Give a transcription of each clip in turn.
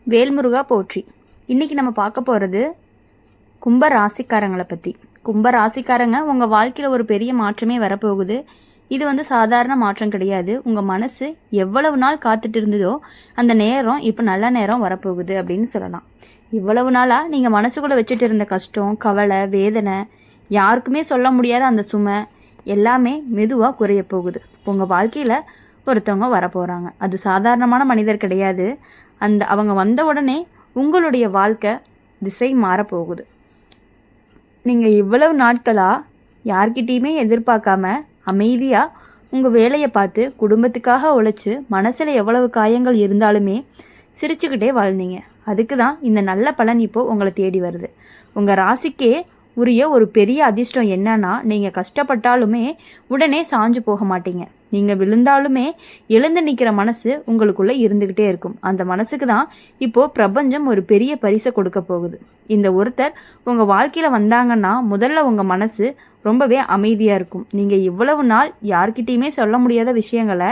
வேல்முருகா போற்றி. இன்றைக்கி நம்ம பார்க்க போகிறது கும்ப ராசிக்காரங்களை பற்றி. கும்ப ராசிக்காரங்க உங்கள் வாழ்க்கையில் ஒரு பெரிய மாற்றமே வரப்போகுது. இது சாதாரண மாற்றம் கிடையாது. உங்கள் மனசு எவ்வளவு நாள் காத்துட்டு இருந்ததோ அந்த நேரம் இப்போ நல்ல நேரம் வரப்போகுது அப்படின்னு சொல்லலாம். இவ்வளவு நாளாக நீங்கள் மனசுக்குள்ளே வச்சுட்டு இருந்த கஷ்டம், கவலை, வேதனை, யாருக்குமே சொல்ல முடியாத அந்த சுமை எல்லாமே மெதுவாக குறைய போகுது. உங்கள் வாழ்க்கையில் ஒருத்தவங்க வரப்போகிறாங்க. அது சாதாரணமான மனிதர் கிடையாது. அவங்க வந்த உடனே உங்களுடைய வாழ்க்கை திசை மாறப்போகுது. நீங்கள் இவ்வளவு நாட்களாக யார்கிட்டையுமே எதிர்பார்க்காம அமைதியாக உங்கள் வேலையை பார்த்து குடும்பத்துக்காக உழைச்சி மனசில் எவ்வளவு காயங்கள் இருந்தாலுமே சிரிச்சுக்கிட்டே வாழ்ந்தீங்க. அதுக்கு தான் இந்த நல்ல பலன் இப்போது உங்களை தேடி வருது. உங்கள் ராசிக்கே உரிய ஒரு பெரிய அதிர்ஷ்டம் என்னன்னா, நீங்கள் கஷ்டப்பட்டாலுமே உடனே சாஞ்சு போக மாட்டீங்க. நீங்கள் விழுந்தாலுமே எழுந்து நிற்கிற மனசு உங்களுக்குள்ளே இருந்துக்கிட்டே இருக்கும். அந்த மனசுக்கு தான் இப்போது பிரபஞ்சம் ஒரு பெரிய பரிசை கொடுக்க போகுது. இந்த ஒருத்தர் உங்கள் வாழ்க்கையில் வந்தாங்கன்னா முதல்ல உங்கள் மனசு ரொம்பவே அமைதியாக இருக்கும். நீங்கள் இவ்வளவு நாள் யார்கிட்டையுமே சொல்ல முடியாத விஷயங்களை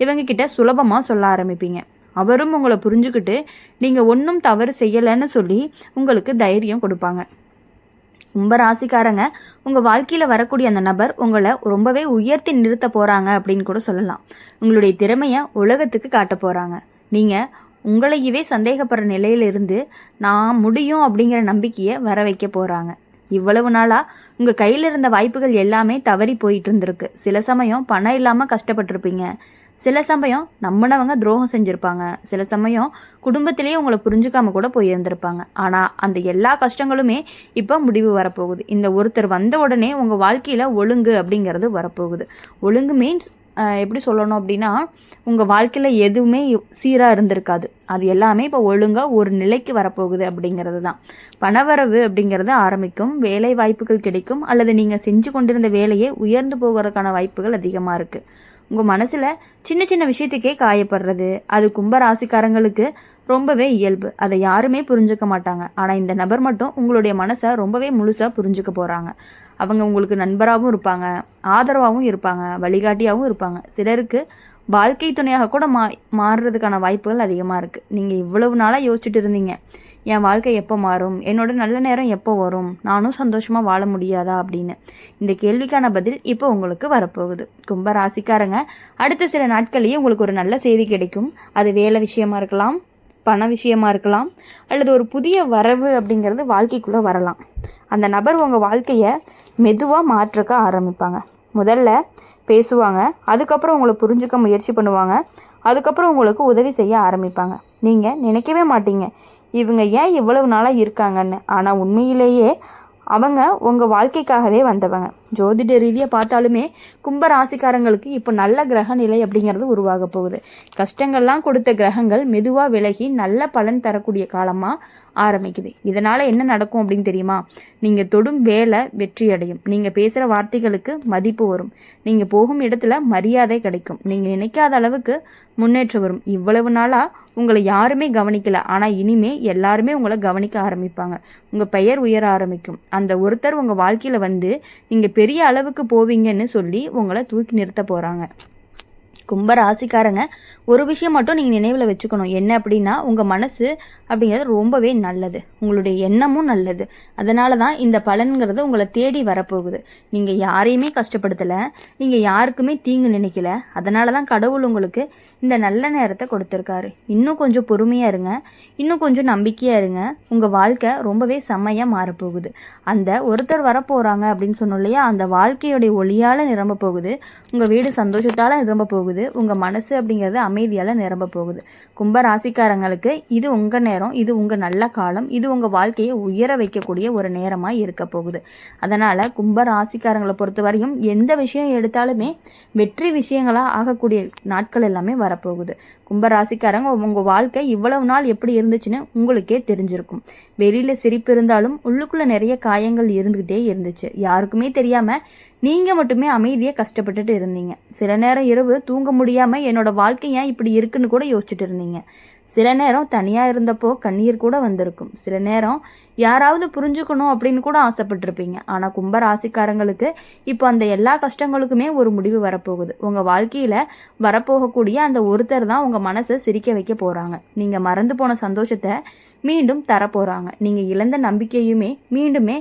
இவங்கக்கிட்ட சுலபமாக சொல்ல ஆரம்பிப்பீங்க. அவரும் உங்களை புரிஞ்சுக்கிட்டு நீங்கள் ஒன்றும் தவறு செய்யலைன்னு சொல்லி உங்களுக்கு தைரியம் கொடுப்பாங்க. கும்ப ராசிக்காரங்க உங்கள் வாழ்க்கையில் வரக்கூடிய அந்த நபர் உங்களை ரொம்பவே உயர்த்தி நிறுத்த போகிறாங்க அப்படின்னு கூட சொல்லலாம். உங்களுடைய திறமையை உலகத்துக்கு காட்ட போகிறாங்க. நீங்கள் உங்களையவே சந்தேகப்படுற நிலையிலிருந்து நான் முடியும் அப்படிங்கிற நம்பிக்கையை வர வைக்க போகிறாங்க. இவ்வளவு நாளாக உங்கள் கையில் இருந்த வாய்ப்புகள் எல்லாமே தவறி போயிட்டு இருந்திருக்கு. சில சமயம் பணம் இல்லாமல் கஷ்டப்பட்டிருப்பீங்க. சில சமயம் நம்பினவங்க துரோகம் செஞ்சுருப்பாங்க. சில சமயம் குடும்பத்திலேயே உங்களை புரிஞ்சுக்காம கூட போயிருந்திருப்பாங்க. ஆனால் அந்த எல்லா கஷ்டங்களுமே இப்போ முடிவு வரப்போகுது. இந்த ஒருத்தர் வந்த உடனே உங்கள் வாழ்க்கையில் ஒழுங்கு அப்படிங்கிறது வரப்போகுது. ஒழுங்கு மீன்ஸ் எப்படி சொல்லணும் அப்படின்னா, உங்கள் வாழ்க்கையில் எதுவுமே சீராக இருந்திருக்காது. அது எல்லாமே இப்போ ஒழுங்காக ஒரு நிலைக்கு வரப்போகுது அப்படிங்கிறது தான். பணவரவு அப்படிங்கிறது ஆரம்பிக்கும். வேலை வாய்ப்புகள் கிடைக்கும். அல்லது நீங்கள் செஞ்சு கொண்டிருந்த வேலையை உயர்ந்து போகிறதுக்கான வாய்ப்புகள் அதிகமாக இருக்குது. உங்கள் மனசில் சின்ன சின்ன விஷயத்துக்கே காயப்படுறது அது கும்ப ராசிக்காரங்களுக்கு ரொம்பவே இயல்பு. அதை யாருமே புரிஞ்சுக்க மாட்டாங்க. ஆனால் இந்த நபர் மட்டும் உங்களுடைய மனசை ரொம்பவே முழுசாக புரிஞ்சுக்க போகிறாங்க. அவங்க உங்களுக்கு நண்பராகவும் இருப்பாங்க, ஆதரவாகவும் இருப்பாங்க, வழிகாட்டியாகவும் இருப்பாங்க. சிலருக்கு வாழ்க்கை துணையாக கூட மாறுறதுக்கான வாய்ப்புகள் அதிகமாக இருக்குது. நீங்கள் இவ்வளவு நாளாக யோசிச்சுட்டு இருந்தீங்க, என் வாழ்க்கை எப்போ மாறும், என்னோட நல்ல நேரம் எப்போ வரும், நானும் சந்தோஷமாக வாழ முடியாதா அப்படின்னு. இந்த கேள்விக்கான பதில் இப்போ உங்களுக்கு வரப்போகுது. கும்ப ராசிக்காரங்க அடுத்த சில நாட்கள்லேயே உங்களுக்கு ஒரு நல்ல செய்தி கிடைக்கும். அது வேலை விஷயமா இருக்கலாம், பண விஷயமா இருக்கலாம், அல்லது ஒரு புதிய வரவு அப்படிங்கிறது வாழ்க்கைக்குள்ளே வரலாம். அந்த நபர் உங்கள் வாழ்க்கையை மெதுவாக மாற்றக்க ஆரம்பிப்பாங்க. முதல்ல பேசுவாங்க, அதுக்கப்புறம் உங்களை புரிஞ்சுக்க முயற்சி பண்ணுவாங்க, அதுக்கப்புறம் உங்களுக்கு உதவி செய்ய ஆரம்பிப்பாங்க. நீங்கள் நினைக்கவே மாட்டீங்க இவங்க ஏன் இவ்வளவு நாளாக இருக்காங்கன்னு. ஆனால் உண்மையிலேயே அவங்க உங்கள் வாழ்க்கைக்காகவே வந்தவங்க. ஜோதிட ரீதியாக பார்த்தாலுமே கும்ப ராசிக்காரங்களுக்கு இப்போ நல்ல கிரக நிலை அப்படிங்கிறது உருவாக போகுது. கஷ்டங்கள்லாம் கொடுத்த கிரகங்கள் மெதுவாக விலகி நல்ல பலன் தரக்கூடிய காலமாக ஆரம்பிக்குது. இதனால் என்ன நடக்கும் அப்படின்னு தெரியுமா? நீங்கள் தொடும் வேலை வெற்றி அடையும். நீங்கள் பேசுகிற வார்த்தைகளுக்கு மதிப்பு வரும். நீங்கள் போகும் இடத்துல மரியாதை கிடைக்கும். நீங்கள் நினைக்காத அளவுக்கு முன்னேற்றம் வரும். இவ்வளவு நாளாக உங்களை யாருமே கவனிக்கல, ஆனால் இனிமே எல்லாருமே உங்களை கவனிக்க ஆரம்பிப்பாங்க. உங்கள் பெயர் உயர ஆரம்பிக்கும். அந்த ஒருத்தர் உங்கள் வாழ்க்கையில் வந்து நீங்கள் பெரிய அளவுக்கு போவீங்கன்னு சொல்லி உங்களை தூக்கி நிறுத்த போகிறாங்க. கும்ப ராசிக்காரங்க ஒரு விஷயம் மட்டும் நீங்கள் நினைவில் வச்சுக்கணும். என்ன அப்படின்னா, உங்கள் மனசு அப்படிங்கிறது ரொம்பவே நல்லது, உங்களுடைய எண்ணமும் நல்லது. அதனால தான் இந்த பலன்கிறது உங்களை தேடி வரப்போகுது. நீங்கள் யாரையுமே கஷ்டப்படுத்தலை, நீங்கள் யாருக்குமே தீங்கு நினைக்கல. அதனால தான் கடவுள் உங்களுக்கு இந்த நல்ல நேரத்தை கொடுத்துருக்காரு. இன்னும் கொஞ்சம் பொறுமையாக இருங்க, இன்னும் கொஞ்சம் நம்பிக்கையாக இருங்க. உங்கள் வாழ்க்கை ரொம்பவே செம்மையாக மாறப்போகுது. அந்த ஒருத்தர் வரப்போகிறாங்க அப்படின்னு சொன்னோம் இல்லையா, அந்த வாழ்க்கையுடைய ஒளியால் நிரம்ப போகுது. உங்கள் வீடு சந்தோஷத்தால் நிரம்ப போகுது. உங்கள் மனசு அப்படிங்கிறது அமைதியால் நிரம்ப போகுது. கும்ப ராசிக்காரங்களுக்கு இது உங்கள் நேரம், இது உங்கள் நல்ல காலம், இது உங்கள் வாழ்க்கையை உயர வைக்கக்கூடிய ஒரு நேரமாக இருக்க போகுது. அதனால் கும்ப ராசிக்காரங்களை பொறுத்த வரையும் எந்த விஷயம் எடுத்தாலுமே வெற்றி விஷயங்களாக ஆகக்கூடிய நாட்கள் எல்லாமே வரப்போகுது. கும்ப ராசிக்காரங்க உங்கள் வாழ்க்கை இவ்வளவு நாள் எப்படி இருந்துச்சுன்னு உங்களுக்கே தெரிஞ்சிருக்கும். வெளியில் சிரிப்பு இருந்தாலும் உள்ளுக்குள்ளே நிறைய காயங்கள் இருந்துக்கிட்டே இருந்துச்சு. யாருக்குமே தெரியாமல் நீங்கள் மட்டுமே அமைதியாக கஷ்டப்பட்டுட்டு இருந்தீங்க. சில நேரம் இரவு தூங்க முடியாமல் என்னோடய வாழ்க்கை ஏன் இப்படி இருக்குன்னு கூட யோசிச்சுட்டு இருந்தீங்க. சில நேரம் தனியாக இருந்தப்போ கண்ணீர் கூட வந்திருக்கும். சில நேரம் யாராவது புரிஞ்சுக்கணும் அப்படின்னு கூட ஆசைப்பட்டிருப்பீங்க. ஆனால் கும்ப ராசிக்காரங்களுக்கு இப்போ அந்த எல்லா கஷ்டங்களுக்குமே ஒரு முடிவு வரப்போகுது. உங்கள் வாழ்க்கையில் வரப்போகக்கூடிய அந்த ஒருத்தர் தான் உங்கள் மனசை சிரிக்க வைக்க போகிறாங்க. நீங்கள் மறந்து போன சந்தோஷத்தை மீண்டும் தரப்போகிறாங்க. நீங்கள் இழந்த நம்பிக்கையுமே மீண்டுமே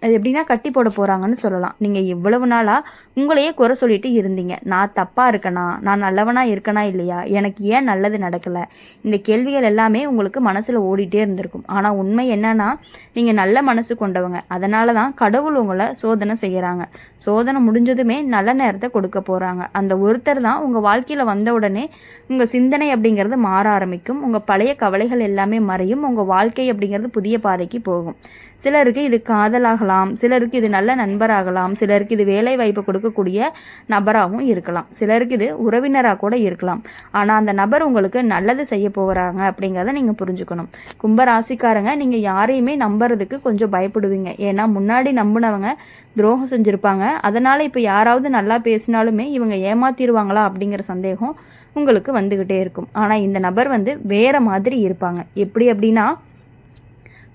அது எப்படின்னா கட்டி போட போகிறாங்கன்னு சொல்லலாம். நீங்கள் இவ்வளவு நாளாக உங்களையே குறை சொல்லிட்டு இருந்தீங்க. நான் தப்பாக இருக்கனா, நான் நல்லவனாக இருக்கனா இல்லையா, எனக்கு ஏன் நல்லது நடக்கலை, இந்த கேள்விகள் எல்லாமே உங்களுக்கு மனசில் ஓடிட்டே இருந்திருக்கும். ஆனால் உண்மை என்னன்னா, நீங்கள் நல்ல மனசு கொண்டவங்க. அதனால தான் கடவுள் உங்களை சோதனை செய்கிறாங்க. சோதனை முடிஞ்சதுமே நல்ல நேரத்தை கொடுக்க போகிறாங்க. அந்த ஒருத்தர் தான் உங்கள் வாழ்க்கையில் வந்த உடனே உங்கள் சிந்தனை அப்படிங்கிறது மாற ஆரம்பிக்கும். உங்கள் பழைய கவலைகள் எல்லாமே மறையும். உங்கள் வாழ்க்கை அப்படிங்கிறது புதிய பாதைக்கு போகும். சிலருக்கு இது காதலாகலாம், சிலருக்கு இது நல்ல நண்பராகலாம், சிலருக்கு இது வேலை வாய்ப்பு கொடுக்கக்கூடிய நபராகவும் இருக்கலாம், சிலருக்கு இது உறவினராக கூட இருக்கலாம். ஆனால் அந்த நபர் உங்களுக்கு நல்லது செய்ய போகிறாங்க அப்படிங்கிறத நீங்கள் புரிஞ்சுக்கணும். கும்பராசிக்காரங்க, நீங்கள் யாரையுமே நம்புறதுக்கு கொஞ்சம் பயப்படுவீங்க. ஏன்னா முன்னாடி நம்பினவங்க துரோகம் செஞ்சுருப்பாங்க. அதனால் இப்போ யாராவது நல்லா பேசினாலுமே இவங்க ஏமாத்திடுவாங்களா அப்படிங்கிற சந்தேகம் உங்களுக்கு வந்துக்கிட்டே இருக்கும். ஆனால் இந்த நபர் வேறு மாதிரி இருப்பாங்க. எப்படி அப்படின்னா,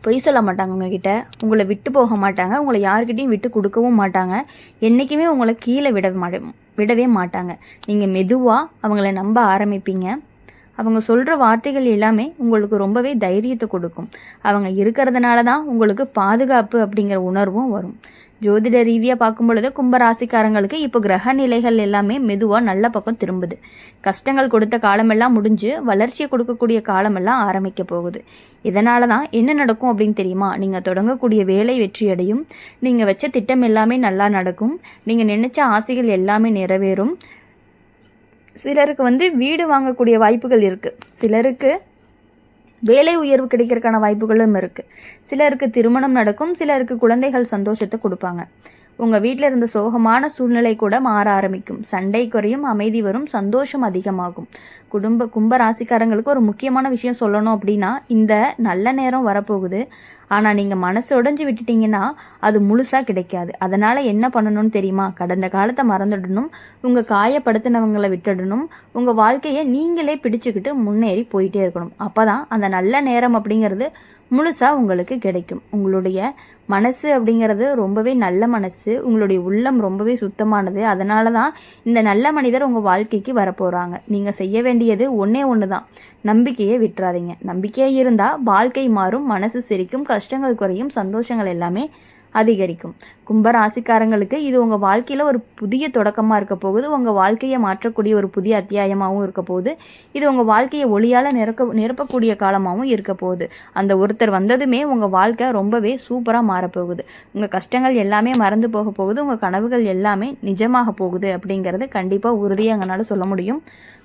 பொய் சொல்ல மாட்டாங்க உங்ககிட்ட, உங்களை விட்டு போக மாட்டாங்க, உங்களை யாருக்கிட்டையும் விட்டு கொடுக்கவும் மாட்டாங்க, என்றைக்குமே உங்களை கீழே விடவே மாட்டாங்க. நீங்கள் மெதுவாக அவங்கள நம்ப ஆரம்பிப்பீங்க. அவங்க சொல்கிற வார்த்தைகள் எல்லாமே உங்களுக்கு ரொம்பவே தைரியத்தை கொடுக்கும். அவங்க இருக்கிறதுனால தான் உங்களுக்கு பாதுகாப்பு அப்படிங்கிற உணர்வும் வரும். ஜோதிட ரீதியாக பார்க்கும் பொழுது கும்பராசிக்காரங்களுக்கு இப்போ கிரக நிலைகள் எல்லாமே மெதுவாக நல்ல பக்கம் திரும்புது. கஷ்டங்கள் கொடுத்த காலமெல்லாம் முடிஞ்சு வளர்ச்சியை கொடுக்கக்கூடிய காலமெல்லாம் ஆரம்பிக்க போகுது. இதனால தான் என்ன நடக்கும் அப்படின்னு தெரியுமா? நீங்கள் தொடங்கக்கூடிய வேலை வெற்றியடையும், நீங்கள் வச்ச திட்டம் எல்லாமே நல்லா நடக்கும், நீங்கள் நினைச்ச ஆசைகள் எல்லாமே நிறைவேறும். சிலருக்கு வீடு வாங்கக்கூடிய வாய்ப்புகள் இருக்குது, சிலருக்கு வேலை உயர்வு கிடைக்கிறதுக்கான வாய்ப்புகளும் இருக்குது, சிலருக்கு திருமணம் நடக்கும், சிலருக்கு குழந்தைகள் சந்தோஷத்தை கொடுப்பாங்க. உங்கள் வீட்டில் இருந்த சோகமான சூழ்நிலை கூட மாற ஆரம்பிக்கும். சண்டை குறையும், அமைதி வரும், சந்தோஷம் அதிகமாகும். கும்ப ராசிக்காரங்களுக்கு ஒரு முக்கியமான விஷயம் சொல்லணும் அப்படின்னா, இந்த நல்ல நேரம் வரப்போகுது. ஆனால் நீங்கள் மனசு உடைஞ்சு விட்டுட்டீங்கன்னா அது முழுசாக கிடைக்காது. அதனால் என்ன பண்ணணும்னு தெரியுமா? கடந்த காலத்தை மறந்துடணும், உங்கள் காயப்படுத்தினவங்களை விட்டுடணும், உங்கள் வாழ்க்கையை நீங்களே பிடிச்சிக்கிட்டு முன்னேறி போயிட்டே இருக்கணும். அப்போ தான் அந்த நல்ல நேரம் அப்படிங்கிறது முழுசாக உங்களுக்கு கிடைக்கும். உங்களுடைய மனசு அப்படிங்கிறது ரொம்பவே நல்ல மனசு, உங்களுடைய உள்ளம் ரொம்பவே சுத்தமானது. அதனால தான் இந்த நல்ல மனிதர் உங்கள் வாழ்க்கைக்கு வரப்போகிறாங்க. நீங்கள் செய்ய வேண்டியது ஒன்று தான், நம்பிக்கையை விட்டுறாதீங்க. நம்பிக்கையாக இருந்தால் வாழ்க்கை மாறும், மனசு சிரிக்கும், கஷ்டங்கள் குறையும், சந்தோஷங்கள் எல்லாமே அதிகரிக்கும். கும்பராசிக்காரங்களுக்கு இது உங்கள் வாழ்க்கையில் ஒரு புதிய தொடக்கமாக இருக்க போகுது. உங்கள் வாழ்க்கையை மாற்றக்கூடிய ஒரு புதிய அத்தியாயமாகவும் இருக்க போகுது. இது உங்கள் வாழ்க்கையை ஒளியால் நிரப்பக்கூடிய காலமாகவும் இருக்க போகுது. அந்த ஒருத்தர் வந்ததுமே உங்கள் வாழ்க்கை ரொம்பவே சூப்பராக மாறப்போகுது. உங்கள் கஷ்டங்கள் எல்லாமே மறந்து போக போகுது, உங்கள் கனவுகள் எல்லாமே நிஜமாக போகுது அப்படிங்கிறது கண்டிப்பாக உறுதியாக எங்களால் சொல்ல முடியும்.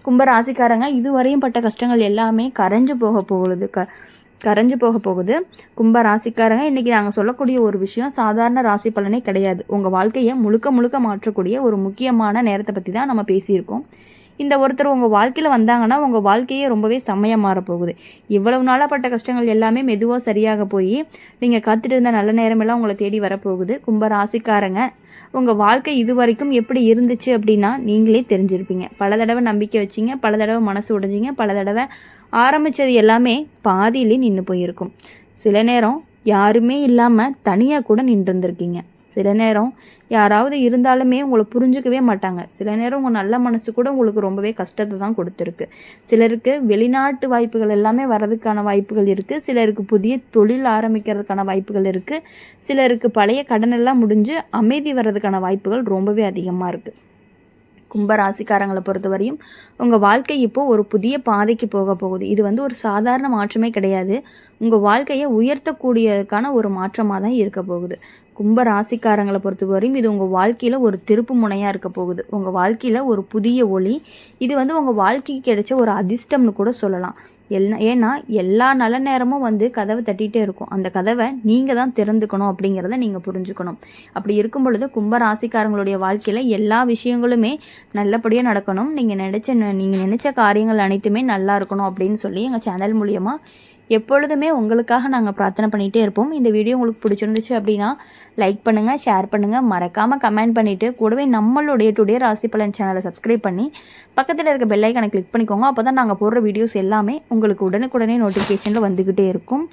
கும்பராசிக்காரங்க, இதுவரையும் பட்ட கஷ்டங்கள் எல்லாமே கரைஞ்சு போக போகுது. கும்ப ராசிக்காரங்க, இன்றைக்கி நாங்கள் சொல்லக்கூடிய ஒரு விஷயம் சாதாரண ராசி பலனே கிடையாது. உங்கள் வாழ்க்கையை முழுக்க மாற்றக்கூடிய ஒரு முக்கியமான நேரத்தை பற்றி தான் நம்ம பேசியிருக்கோம். இந்த ஒருத்தர் உங்கள் வாழ்க்கையில் வந்தாங்கன்னா உங்கள் வாழ்க்கையே ரொம்பவே செம்மையாக மாறப்போகுது. இவ்வளவு நாளாகப்பட்ட கஷ்டங்கள் எல்லாமே மெதுவாக சரியாக போய் நீங்கள் காத்துட்டு இருந்த நல்ல நேரமெல்லாம் உங்களை தேடி வரப்போகுது. கும்ப ராசிக்காரங்க, உங்கள் வாழ்க்கை இது வரைக்கும் எப்படி இருந்துச்சு அப்படின்னா நீங்களே தெரிஞ்சிருப்பீங்க. பல தடவை நம்பிக்கை வச்சிங்க, பல தடவை மனசு உடைஞ்சிங்க, பல தடவை ஆரம்பித்தது எல்லாமே பாதியிலே நின்று போயிருக்கும். சில நேரம் யாருமே இல்லாமல் தனியாக கூட நின்றுருந்துருக்கீங்க. சில நேரம் யாராவது இருந்தாலுமே உங்களை புரிஞ்சுக்கவே மாட்டாங்க. சில நேரம் உங்கள் நல்ல மனசு கூட உங்களுக்கு ரொம்பவே கஷ்டத்தை தான் கொடுத்துருக்கு. சிலருக்கு வெளிநாட்டு வாய்ப்புகள் எல்லாமே வர்றதுக்கான வாய்ப்புகள் இருக்குது, சிலருக்கு புதிய தொழில் ஆரம்பிக்கிறதுக்கான வாய்ப்புகள் இருக்குது, சிலருக்கு பழைய கடனெல்லாம் முடிஞ்சு அமைதி வர்றதுக்கான வாய்ப்புகள் ரொம்பவே அதிகமாக இருக்குது. கும்பராசிக்காரங்களை பொறுத்தவரையும் உங்கள் வாழ்க்கை இப்போது ஒரு புதிய பாதைக்கு போக போகுது. இது ஒரு சாதாரண மாற்றமே கிடையாது, உங்கள் வாழ்க்கையை உயர்த்தக்கூடியதுக்கான ஒரு மாற்றமாக தான் இருக்க போகுது. கும்பராசிக்காரங்களை பொறுத்தவரையும் இது உங்கள் வாழ்க்கையில் ஒரு திருப்பு முனையாக இருக்க போகுது. உங்கள் வாழ்க்கையில் ஒரு புதிய ஒளி. இது உங்கள் வாழ்க்கைக்கு கிடைச்ச ஒரு அதிர்ஷ்டம்னு கூட சொல்லலாம். ஏன்னா எல்லா நல்ல நேரமும் கதவை தட்டிகிட்டே இருக்கும். அந்த கதவை நீங்கள் தான் திறந்துக்கணும் அப்படிங்கிறத நீங்கள் புரிஞ்சுக்கணும். அப்படி இருக்கும் பொழுது கும்பராசிக்காரங்களுடைய வாழ்க்கையில் எல்லா விஷயங்களுமே நல்லபடியாக நடக்கணும். நீங்கள் நினச்ச காரியங்கள் அனைத்துமே நல்லா இருக்கணும் அப்படின்னு சொல்லி எங்கள் சேனல் மூலியமாக எப்பொழுதுமே உங்களுக்காக நாங்கள் பிரார்த்தனை பண்ணிகிட்டே இருப்போம். இந்த வீடியோ உங்களுக்கு பிடிச்சிருந்துச்சு அப்படின்னா லைக் பண்ணுங்கள், ஷேர் பண்ணுங்கள், மறக்காமல் கமெண்ட் பண்ணிவிட்டு கூடவே நம்மளுடைய டுடே ராசி பலன் சேனலை சப்ஸ்கிரைப் பண்ணி பக்கத்தில் இருக்க பெல் ஐக்கானை கிளிக் பண்ணிக்கோங்க. அப்போ தான் நாங்கள் போடுற வீடியோஸ் எல்லாமே உங்களுக்கு உடனுக்குடனே நோட்டிஃபிகேஷனில் வந்துக்கிட்டே இருக்கும்.